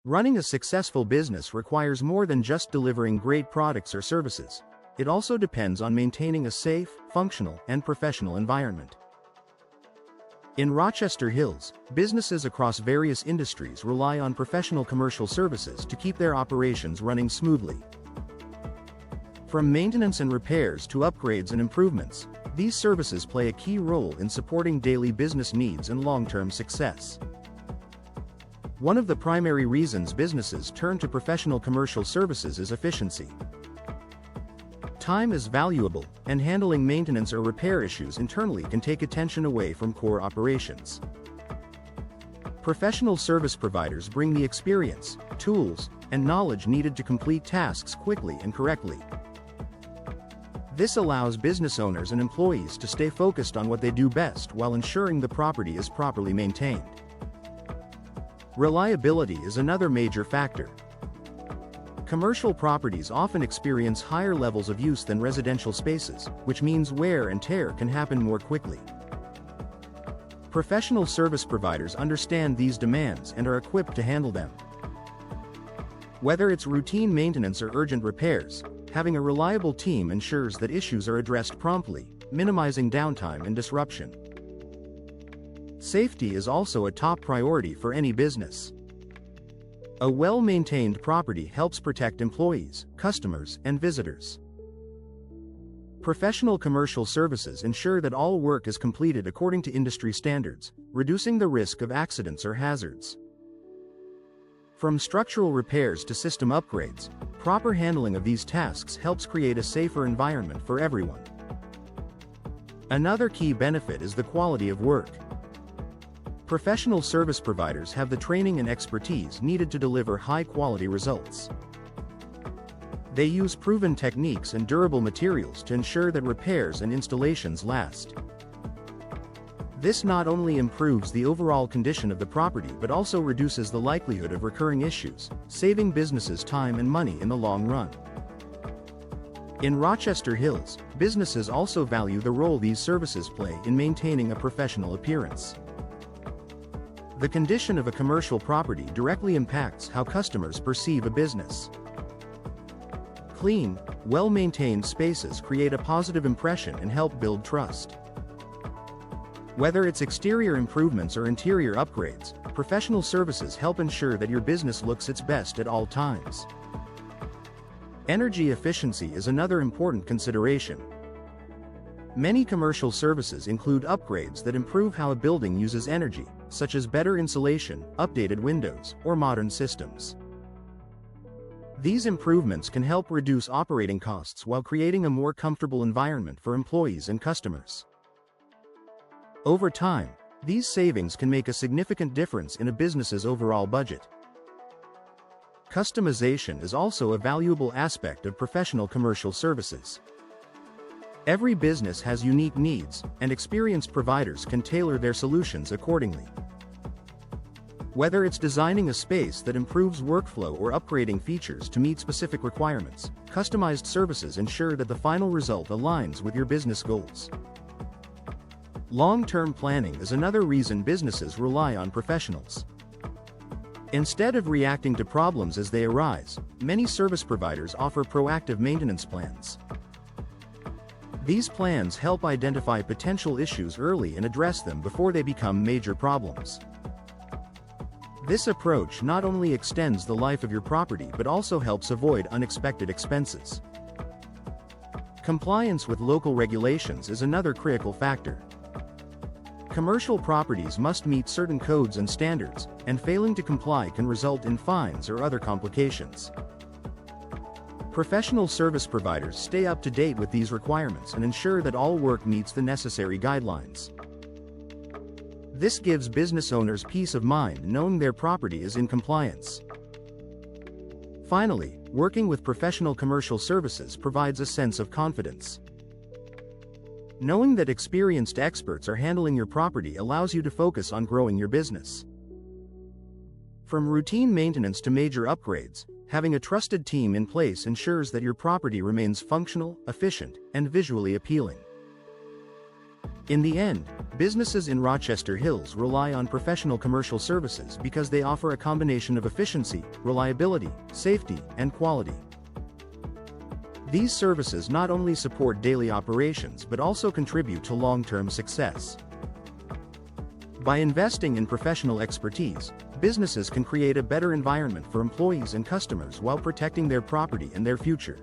Running a successful business requires more than just delivering great products or services. It also depends on maintaining a safe, functional, and professional environment. In Rochester Hills, businesses across various industries rely on professional commercial services to keep their operations running smoothly. From maintenance and repairs to upgrades and improvements, these services play a key role in supporting daily business needs and long-term success. One of the primary reasons businesses turn to professional commercial services is efficiency. Time is valuable, and handling maintenance or repair issues internally can take attention away from core operations. Professional service providers bring the experience, tools, and knowledge needed to complete tasks quickly and correctly. This allows business owners and employees to stay focused on what they do best while ensuring the property is properly maintained. Reliability is another major factor. Commercial properties often experience higher levels of use than residential spaces, which means wear and tear can happen more quickly. Professional service providers understand these demands and are equipped to handle them. Whether it's routine maintenance or urgent repairs, having a reliable team ensures that issues are addressed promptly, minimizing downtime and disruption. Safety is also a top priority for any business. A well-maintained property helps protect employees, customers, and visitors. Professional commercial services ensure that all work is completed according to industry standards, reducing the risk of accidents or hazards. From structural repairs to system upgrades, proper handling of these tasks helps create a safer environment for everyone. Another key benefit is the quality of work. Professional service providers have the training and expertise needed to deliver high-quality results. They use proven techniques and durable materials to ensure that repairs and installations last. This not only improves the overall condition of the property but also reduces the likelihood of recurring issues, saving businesses time and money in the long run. In Rochester Hills, businesses also value the role these services play in maintaining a professional appearance. The condition of a commercial property directly impacts how customers perceive a business. Clean, well-maintained spaces create a positive impression and help build trust. Whether it's exterior improvements or interior upgrades, professional services help ensure that your business looks its best at all times. Energy efficiency is another important consideration. Many commercial services include upgrades that improve how a building uses energy, such as better insulation, updated windows, or modern systems. These improvements can help reduce operating costs while creating a more comfortable environment for employees and customers. Over time, these savings can make a significant difference in a business's overall budget. Customization is also a valuable aspect of professional commercial services. Every business has unique needs, and experienced providers can tailor their solutions accordingly. Whether it's designing a space that improves workflow or upgrading features to meet specific requirements, customized services ensure that the final result aligns with your business goals. Long-term planning is another reason businesses rely on professionals. Instead of reacting to problems as they arise, many service providers offer proactive maintenance plans. These plans help identify potential issues early and address them before they become major problems. This approach not only extends the life of your property but also helps avoid unexpected expenses. Compliance with local regulations is another critical factor. Commercial properties must meet certain codes and standards, and failing to comply can result in fines or other complications. Professional service providers stay up to date with these requirements and ensure that all work meets the necessary guidelines. This gives business owners peace of mind knowing their property is in compliance. Finally, working with professional commercial services provides a sense of confidence. Knowing that experienced experts are handling your property allows you to focus on growing your business. From routine maintenance to major upgrades, having a trusted team in place ensures that your property remains functional, efficient, and visually appealing. In the end, businesses in Rochester Hills rely on professional commercial services because they offer a combination of efficiency, reliability, safety, and quality. These services not only support daily operations but also contribute to long-term success. By investing in professional expertise, businesses can create a better environment for employees and customers while protecting their property and their future.